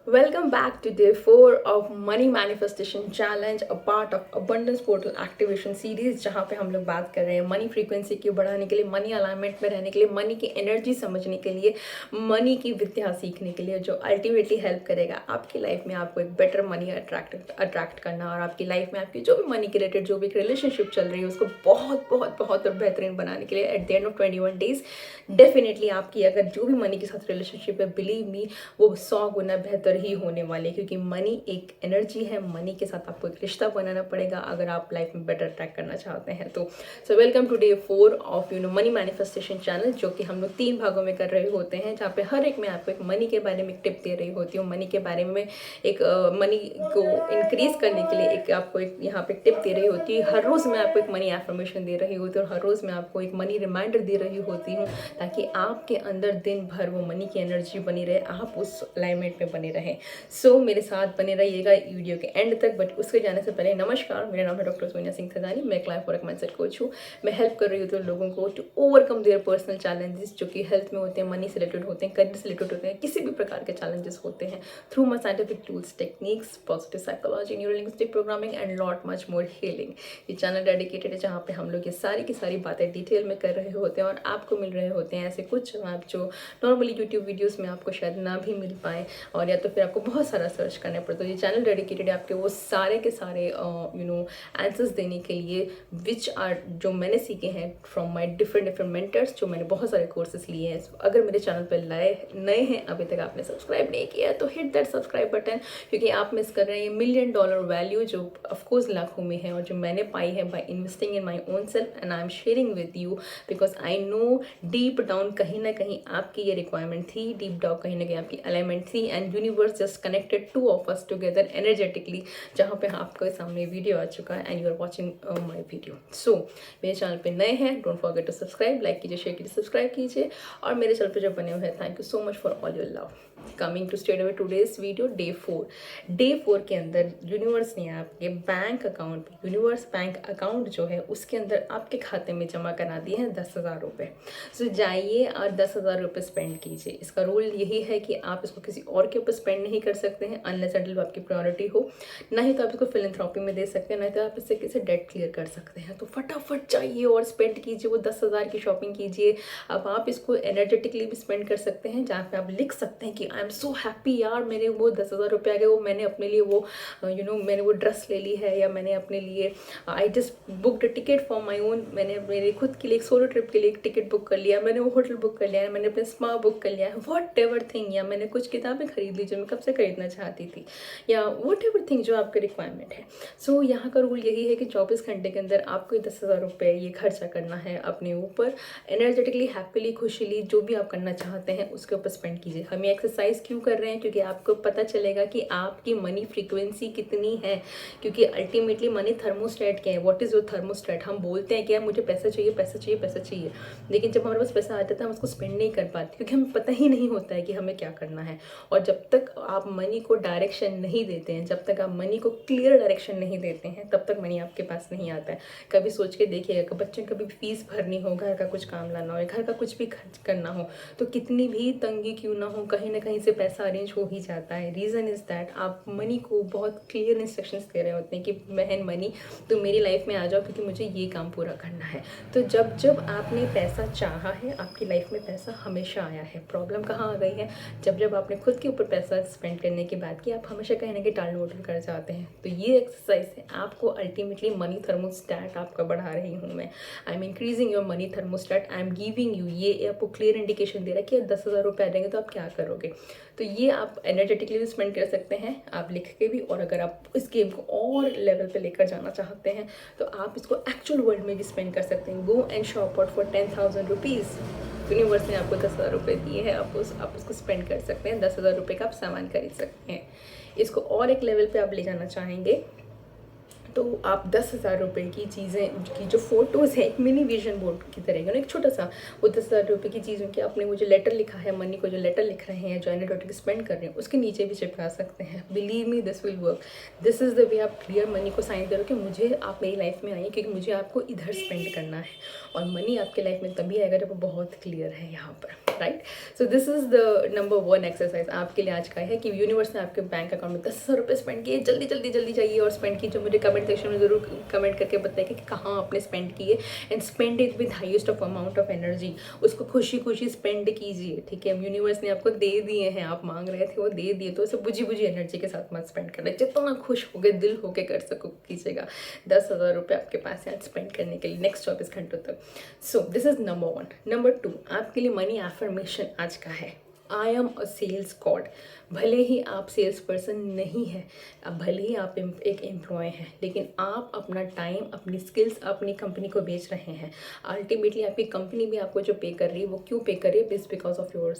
Welcome back to day 4 of Money Manifestation Challenge, a part of Abundance Portal Activation Series, जहाँ पे हम लोग बात कर रहे हैं मनी फ्रीक्वेंसी को बढ़ाने के लिए, मनी अलाइनमेंट में रहने के लिए, मनी की एनर्जी समझने के लिए, मनी की विद्या सीखने के लिए, जो अल्टीमेटली हेल्प करेगा आपकी लाइफ में आपको एक बेटर मनी अट्रैक्ट करना और आपकी लाइफ में आपकी जो भी मनी के रिलेटेड जो भी रिलेशनशिप चल रही है उसको बहुत बहुत बहुत और बेहतरीन बनाने के लिए eight the end of 21 days definitely आपकी अगर जो भी मनी के साथ रिलेशनशिप है, बिलीव मी, वो 100 गुना बेहतर ही होने वाले, क्योंकि मनी एक एनर्जी है। मनी के साथ आपको एक रिश्ता बनाना पड़ेगा अगर आप लाइफ में बेटर ट्रैक करना चाहते हैं तो। So welcome to day 4 of money manifestation channel, जो कि हम लोग 3 भागों में कर रहे होते हैं, जहाँ पे हर एक में आपको एक मनी के बारे में एक टिप दे रही होती हूँ। मनी के बारे में एक मनी को इंक्रीज करने के लिए एक आपको एक यहाँ पे टिप दे रही होती है। हर रोज़ मैं आपको एक मनी एफर्मेशन दे रही होती हूँ और हर रोज़ मैं आपको एक मनी रिमाइंडर दे रही होती हूँ, ताकि आपके अंदर दिन भर वो मनी की एनर्जी बनी रहे, आप उस अलाइनमेंट में बने रहें। सो मेरे साथ बने रहिएगा वीडियो के एंड तक। बट उसके जाने से पहले नमस्कार, मेरा नाम है डॉक्टर सोनिया सिंह थदानी। मैं क्लाइंट फॉरेक्स माइंडसेट कोच हूँ। मैं हेल्प कर रही हूँ तो लोगों को to overcome their personal challenges, जो कि हेल्थ में होते हैं, मनी से रिलेटेड होते हैं, करियर से रिलेटेड होते हैं, किसी भी प्रकार के चैलेंजेस होते हैं, through my scientific tools, techniques, positive psychology, neurolinguistic programming and lot much more healing. ये चैनल डेडिकेटेड है जहाँ पे हम लोग ये सारी की सारी बातें डिटेल में कर रहे होते हैं और आपको मिल रहे होते हैं ऐसे कुछ जवाब जो नॉर्मली यूट्यूब वीडियोस में आपको शायद ना भी मिल पाए, और या तो फिर आपको बहुत सारा सर्च करना पड़ता है। ये चैनल डेडिकेटेड है आपके वो सारे के सारे आंसर्स देने के लिए, विच आर जो मैंने सीखे हैं फ्रॉम माई डिफरेंट मेंटर्स, जो मैंने बहुत सारे कोर्सेज लिए हैं। अगर मेरे चैनल पर नए हैं, अभी तक आपने सब्सक्राइब नहीं किया तो हिट दैट सब्सक्राइब बटन, क्योंकि आप मिस कर रहे हैं $1 मिलियन वैल्यू जो ऑफकोर्स लाखों में है और जो मैंने पाई है by investing in my own self, and I am sharing with you because I know deep down कहीं ना कहीं आपकी ये रिक्वायरमेंट थी, डीप डाउन कहीं ना कहीं आपकी अलाइनमेंट थी, and universe just connected to of us together energetically, जहाँ पे आपके सामने वीडियो आ चुका है and you are watching my video. So मेरे चैनल पे नए हैं, don't forget to subscribe, like कीजिए, शेयर कीजिए, सब्सक्राइब कीजिए, और मेरे चैनल पे जो बने हुए हैं, thank you so much for all your love. Coming to straight away today's video day 4 के अंदर यूनिवर्स ने आपके bank account, universe bank account जो है उसके अंदर आपके खाते में जमा करा दिए हैं 10,000 रुपये। सो जाइए और 10,000 रुपये स्पेंड कीजिए। इसका रूल यही है कि आप इसको किसी और के ऊपर स्पेंड नहीं कर सकते हैं अनलेस अनटिल आपकी प्रायोरिटी हो, ना ही तो आप इसको फिलैंथ्रोपी में दे सकते हैं, ना तो आप इससे किसी डेट क्लियर कर सकते हैं। तो फटाफट जाइए और स्पेंड कीजिए, वो 10,000 की शॉपिंग कीजिए। अब आप इसको एनर्जेटिकली भी स्पेंड कर सकते हैं, जहाँ पे आप लिख सकते हैं कि आई एम सो हैप्पी यार, मेरे वो 10,000 रुपये आ गए, वो मैंने अपने लिए वो मैंने वो ड्रेस ले ली है, या मैंने अपने लिए I just booked a ticket for my own, मैंने मेरे खुद के लिए एक सोलो ट्रिप के लिए एक टिकट बुक कर लिया, मैंने वो होटल बुक कर लिया है, मैंने अपने स्पा बुक कर लिया है, वॉट एवर थिंग, या मैंने कुछ किताबें खरीद ली जो मैं कब से खरीदना चाहती थी, या वॉट एवर थिंग जो आपकी रिक्वायरमेंट है। सो यहाँ का रूल यही है कि 24 घंटे के अंदर आपको 10,000 रुपये ये खर्चा करना है अपने ऊपर, एनर्जेटिकली, हैप्पीली, खुशीली, जो भी आप करना चाहते हैं उसके ऊपर स्पेंड कीजिए। हम ये एक्सरसाइज क्यों कर रहे हैं? क्योंकि आपको पता चलेगा कि आपकी मनी फ्रीक्वेंसी कितनी है, क्योंकि अल्टीमेटली मनी थर्मोस्टेट क्या है, व्हाट इज योर थर्मोस्टेट। हम बोलते हैं कि यार मुझे पैसा चाहिए, पैसा चाहिए, पैसा चाहिए, लेकिन जब हमारे पास पैसा आता है हम उसको स्पेंड नहीं कर पाते, क्योंकि हमें पता ही नहीं होता है कि हमें क्या करना है। और जब तक आप मनी को डायरेक्शन नहीं देते हैं, जब तक आप मनी को क्लियर डायरेक्शन नहीं देते हैं, तब तक मनी आपके पास नहीं आता है। कभी सोच के देखिएगा कि बच्चों को कभी फीस भरनी हो, घर का कुछ काम लाना हो, घर का कुछ भी खर्च करना हो, तो कितनी भी तंगी क्यों ना हो, कहीं ना कहीं से पैसा अरेंज हो ही जाता है। रीज़न इज़ दैट आप मनी को बहुत क्लियर इंस्ट्रक्शंस दे रहे होते हैं कि बहन मनी तो मेरी लाइफ में आ जाओ, क्योंकि मुझे ये काम पूरा करना है। तो जब जब आपने पैसा चाहा है, आपकी लाइफ में पैसा हमेशा आया है। प्रॉब्लम कहाँ आ गई है? जब जब आपने खुद के ऊपर पैसा स्पेंड करने के बाद कि आप हमेशा कहीं ना कहीं टाल मटोल कर जाते हैं। तो ये एक्सरसाइज है आपको अल्टीमेटली मनी थर्मोस्टेट आपका बढ़ा रही हूँ मैं। I am increasing your money thermostat, I am giving you, ये आपको क्लियर इंडिकेशन दे रहा है कि 10,000 रुपये आ जाएंगे तो आप क्या करोगे। तो ये आप एनर्जेटिकली भी स्पेंड कर सकते हैं, आप लिख के भी, और अगर आप इस गेम को और लेवल पे लेकर जाना चाहते हैं तो आप इसको एक्चुअल वर्ल्ड में भी स्पेंड कर सकते हैं। Go and shop out for 10,000 rupees. Universe ने आपको 10,000 रुपये दिए हैं, आप उसको स्पेंड कर सकते हैं। 10,000 रुपये का आप सामान खरीद सकते हैं। इसको और एक लेवल पे आप ले जाना चाहेंगे तो आप 10,000 रुपये की चीज़ें की जो फ़ोटोज़ है, एक मिनी विजन बोर्ड की तरह का, एक छोटा सा, वो 10,000 रुपये की चीज़ों की आपने वो जो लेटर लिखा है, मनी को जो लेटर लिख रहे हैं, जो एनर्जेटिक स्पेंड कर रहे हैं, उसके नीचे भी चिपका सकते हैं। Believe me, this will work. This is the way आप क्लियर मनी को साइन करो कि मुझे आप मेरी लाइफ में आइए, क्योंकि मुझे आपको इधर स्पेंड करना है। और मनी आपके लाइफ में तभी आएगा जब वो बहुत क्लियर है यहाँ पर। Right. So this is the number 1 exercise आपके लिए आज का है कि यूनिवर्स ने आपके बैंक अकाउंट में 10,000 रुपये स्पेंड किए, जल्दी जल्दी जल्दी चाहिए और स्पेंड कीजिए। मुझे कमेंट सेक्शन में जरूर कमेंट करके बताइए कि कहाँ आपने स्पेंड किए, and spend it with highest of amount of energy. उसको खुशी खुशी स्पेंड कीजिए, ठीक है। यूनिवर्स ने आपको दे दिए हैं, आप मांग रहे थे वो दे दिए, तो उसे बुझी बुझी एनर्जी के साथ मत स्पेंड करना, जितना खुश हो गए दिल होके कर सको कीजिएगा। 10,000 रुपये आपके पास है आज स्पेंड करने के लिए नेक्स्ट 24 घंटों तक। So this is number 1। Number 2 आपके लिए मनी एफर्मेशन आज का है, I am a sales god. भले ही आप सेल्स पर्सन नहीं हैं, भले ही आप एक एम्प्लॉय हैं, लेकिन आप अपना टाइम, अपनी स्किल्स अपनी कंपनी को बेच रहे हैं। अल्टीमेटली आपकी कंपनी भी आपको जो पे कर रही है वो क्यों पे कर रही है? Because of your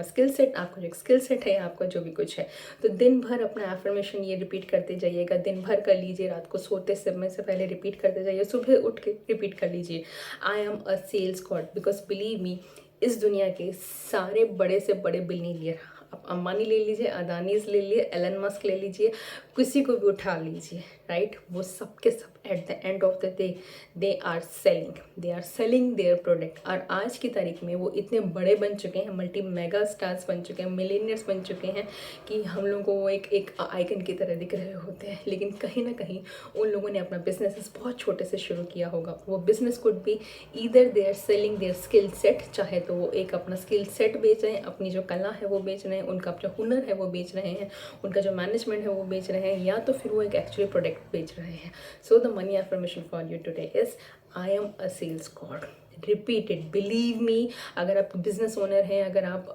skill set. आपका जो स्किल सेट है, आपका जो भी कुछ है, तो दिन भर अपना एफर्मेशन ये रिपीट करते जाइएगा। दिन भर कर लीजिए, रात को सोते समय से पहले रिपीट करते जाइए, सुबह उठ के रिपीट कर लीजिए, I am a sales god. Because believe me, इस दुनिया के सारे बड़े से बड़े बिलियनियर, आप अंबानी ले लीजिए, अदानीज ले लीजिए, एलन मस्क ले लीजिए, किसी को भी उठा लीजिए, राइट, वो सब के सब at the end of the day they are selling their product. और आज की तारीख में वो इतने बड़े बन चुके हैं, मल्टी मेगा स्टार्स बन चुके हैं, मिलेनियर्स बन चुके हैं कि हम लोगों को वो एक आइकन की तरह दिख रहे होते हैं। लेकिन कहीं ना कहीं उन लोगों ने अपना बिजनेस बहुत छोटे से शुरू किया होगा। वो business could be either they are selling their skill set, चाहे तो वो एक अपना स्किल सेट बेच रहे हैं, अपनी जो कला है वो बेच रहे हैं, उनका जो हुनर है वो बेच रहे हैं, उनका जो मैनेजमेंट है वो बेच रहे हैं, या तो फिर वो एक एक्चुअली प्रोडक्ट बेच रहे हैं। So the money affirmation for you today is I am a sales god. Repeat it, believe me. अगर आप बिजनेस ओनर हैं, अगर आप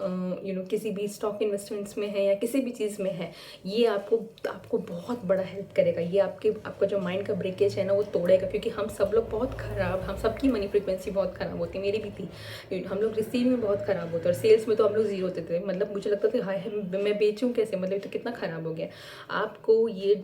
किसी भी स्टॉक इन्वेस्टमेंट्स में हैं या किसी भी चीज़ में हैं, ये आपको बहुत बड़ा हेल्प करेगा। ये आपका जो माइंड का ब्रेकेज है ना वो तोड़ेगा, क्योंकि हम सब लोग बहुत ख़राब, हम सबकी मनी फ्रीक्वेंसी बहुत ख़राब होती है, मेरी भी थी। हम लोग रिसीव में बहुत ख़राब होते हैं और सेल्स में तो हम लोग जीरो होते थे। मतलब मुझे लगता था हाय मैं बेचूँ कैसे, मतलब तो कितना ख़राब हो गया। आपको ये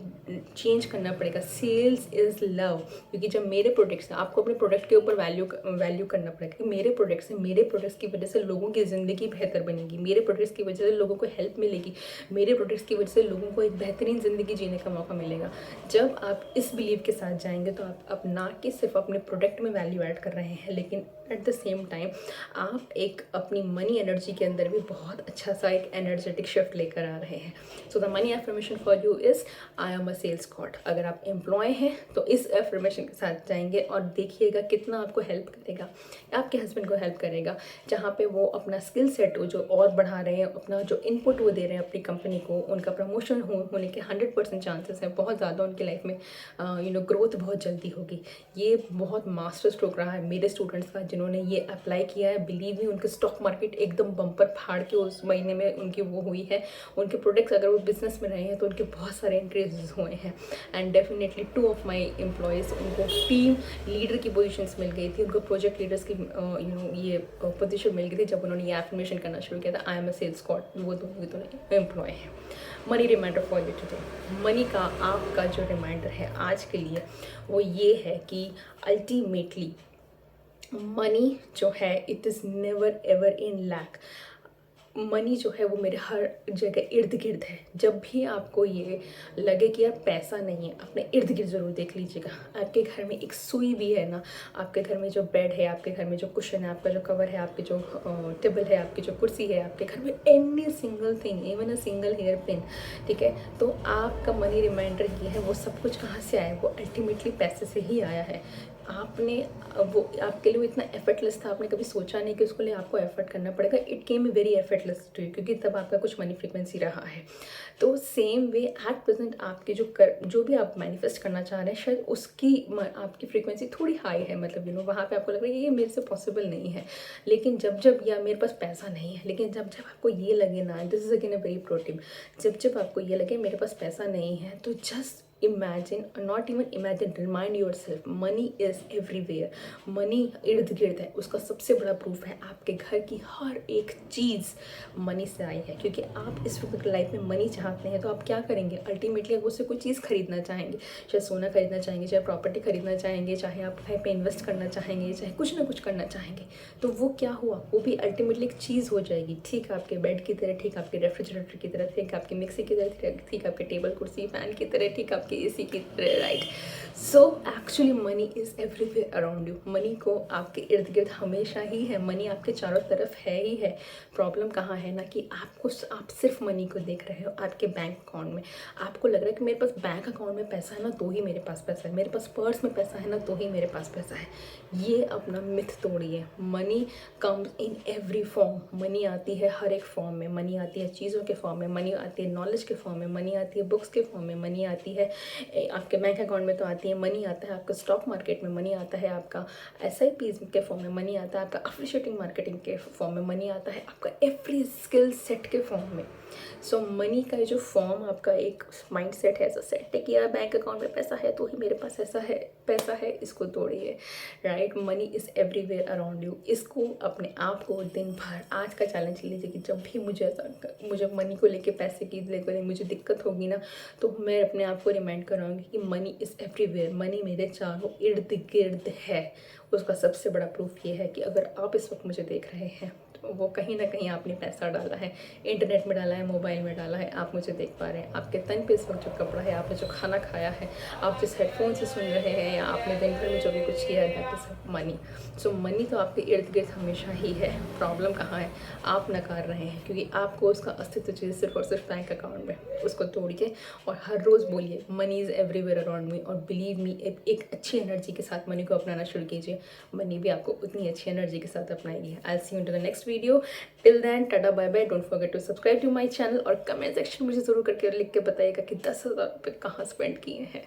चेंज करना पड़ेगा। Sales is love. क्योंकि जब मेरे प्रोडक्ट्स, आपको अपने प्रोडक्ट के ऊपर वैल्यू करना पड़ेगा कि मेरे प्रोडक्ट्स हैं, मेरे प्रोडक्ट्स की वजह से लोगों की ज़िंदगी बेहतर बनेगी, मेरे प्रोडक्ट्स की वजह से लोगों को हेल्प मिलेगी, मेरे प्रोडक्ट्स की वजह से लोगों को एक बेहतरीन ज़िंदगी जीने का मौका मिलेगा। जब आप इस बिलीव के साथ जाएंगे तो आप ना कि सिर्फ अपने प्रोडक्ट में वैल्यू ऐड कर रहे हैं, लेकिन एट द सेम टाइम आप एक अपनी मनी एनर्जी के अंदर भी बहुत अच्छा सा एक एनर्जेटिक शिफ्ट लेकर आ रहे हैं। So the money affirmation for you is I am a sales god. अगर आप एम्प्लॉय हैं तो इस एफर्मेशन के साथ जाएंगे और देखिएगा कितना आपको हेल्प करेगा, आपके हस्बैंड को हेल्प करेगा, जहाँ पे वो अपना स्किल सेट जो और बढ़ा रहे हैं, अपना जो इनपुट वो दे रहे हैं अपनी कंपनी को, उनका प्रमोशन होने के 100% चांसेस हैं, बहुत ज़्यादा उनकी लाइफ में ग्रोथ बहुत जल्दी होगी। ये बहुत मास्टर स्ट्रोक रहा है मेरे स्टूडेंट्स का, जिन्होंने ये अप्लाई किया है। बिलीव मी, उनके स्टॉक मार्केट एकदम बम्पर फाड़ के उस महीने में उनकी वो हुई है। उनके प्रोडक्ट्स, अगर वो बिजनेस में रहे हैं तो उनके बहुत सारे इंक्रीजेस हुए हैं। And definitely 2 of my employees, उनको टीम लीडर की पोजीशंस मिल गई थी, उनको प्रोजेक्ट लीडर्स की ये पोजीशन मिल गई थी जब उन्होंने ये एफर्मेशन करना शुरू किया था, I am a sales god. वो दोनों एम्प्लॉय हैं। Money reminder for you today, money का आपका जो रिमाइंडर है आज के लिए वो ये है कि अल्टीमेटली मनी जो है it is never ever in lack. Money जो है वो मेरे हर जगह इर्द गिर्द है। जब भी आपको ये लगे कि यार पैसा नहीं है, अपने इर्द गिर्द ज़रूर देख लीजिएगा। आपके घर में एक सुई भी है ना, आपके घर में जो बेड है, आपके घर में जो कुशन है, आपका जो कवर है, आपके जो टेबल है, आपकी जो कुर्सी है, आपके घर में any single thing, even a single hair pin, ठीक है, तो आपका मनी रिमाइंडर ये है। वो सब कुछ कहाँ से आया? वो अल्टीमेटली पैसे से ही आया है। आपने वो आपके लिए वो इतना एफर्टलेस था, आपने कभी सोचा नहीं कि उसके लिए आपको एफर्ट करना पड़ेगा। It came very effortless to you, क्योंकि तब आपका कुछ मनी फ्रीक्वेंसी रहा है। तो सेम वे एट प्रेजेंट आपके जो भी आप मैनिफेस्ट करना चाह रहे हैं, शायद उसकी आपकी फ्रीक्वेंसी थोड़ी हाई है। मतलब वहाँ पे आपको लग रहा है ये मेरे से पॉसिबल नहीं है। लेकिन जब या मेरे पास पैसा नहीं है, लेकिन जब आपको ये लगे ना, this is again a very pro tip, जब आपको ये लगे मेरे पास पैसा नहीं है, तो just imagine, not even imagine, remind your self, money is everywhere. Money इर्द गिर्द है। उसका सबसे बड़ा प्रूफ है आपके घर की हर एक चीज़ मनी से आई है। क्योंकि आप इस वक्त लाइफ में मनी चाहते हैं तो आप क्या करेंगे? अल्टीमेटली आप उससे कोई चीज़ खरीदना चाहेंगे, चाहे सोना खरीदना चाहेंगे, चाहे प्रॉपर्टी खरीदना चाहेंगे, चाहे आप घर पे इन्वेस्ट करना चाहेंगे, चाहे कुछ ना कुछ करना चाहेंगे। तो वो क्या हुआ? वो भी अल्टीमेटली एक चीज़ हो जाएगी। ठीक आपके बेड की तरह, ठीक आपके रेफ्रिजरेटर की तरह, ठीक आपकी मिक्सी की तरह, ठीक आपके टेबल कुर्सी फैन की तरह, ठीक आपके एसी की तरह, right? So actually money is everywhere around you. Money को आपके इर्द गिर्द हमेशा ही है, मनी आपके चारों तरफ है ही है। प्रॉब्लम कहाँ है ना कि आप सिर्फ मनी को देख रहे हो आपके बैंक अकाउंट में। आपको लग रहा है कि मेरे पास बैंक अकाउंट में पैसा है ना तो ही मेरे पास पैसा है, मेरे पास पर्स में पैसा है ना तो ही मेरे पास पैसा है। ये अपना मिथ तोड़िए। Money comes in every form. Money आती है हर एक फॉर्म में। मनी आती है चीज़ों के फॉर्म में, मनी आती है नॉलेज के फॉर्म में, मनी आती है बुक्स के फॉर्म में, मनी आती है आपके बैंक अकाउंट में तो आती है, मनी आता है आपका स्टॉक मार्केट में, मनी आता है आपका SIPs के फॉर्म में, मनी आता है आपका एफिलिएटिंग मार्केटिंग के फॉर्म में, मनी आता है आपका एवरी स्किल सेट के फॉर्म में। सो मनी का जो फॉर्म आपका एक माइंड सेट है, ऐसा सेट है कि यार बैंक अकाउंट में पैसा है तो ही मेरे पास ऐसा है पैसा है, इसको तोड़िए, right? Money is everywhere around you. इसको अपने आप को दिन भर आज का चैलेंज लीजिए कि जब भी मुझे मनी को लेके पैसे की लेकर मुझे दिक्कत होगी ना, तो मैं अपने आप को रिमाइंड कराऊंगी कि मनी इज़ एवरीवेयर। मनी मेरे चारों इर्द गिर्द है। उसका सबसे बड़ा प्रूफ ये है कि अगर आप इस वक्त मुझे देख रहे हैं तो वो कहीं ना कहीं आपने पैसा डाला है, इंटरनेट में डाला है, मोबाइल में डाला है, आप मुझे देख पा रहे हैं। आपके तन पे इस वक्त जो कपड़ा है, आपने जो खाना खाया है, आप जिस हेडफोन से सुन रहे हैं, या आपने दिन भर में जो भी कुछ किया है, that is money. So money तो आपके इर्द गिर्द हमेशा ही है। प्रॉब्लम कहाँ है? आप नकार रहे हैं, क्योंकि आपको उसका अस्तित्व चाहिए सिर्फ और सिर्फ बैंक अकाउंट में। उसको तोड़िए और हर रोज़ बोलिए money is everywhere around me, और बिलीव मी एक अच्छी एनर्जी के साथ मनी को अपनाना शुरू कीजिए। मनी भी आपको उतनी अच्छी एनर्जी के साथ अपनाएगी। I see you in the next video. Till then tata bye bye. Don't forget to subscribe to my channel, और कमेंट सेक्शन मुझे ज़रूर करके लिख के बताइएगा कि 10,000 रुपये कहाँ स्पेंड किए हैं।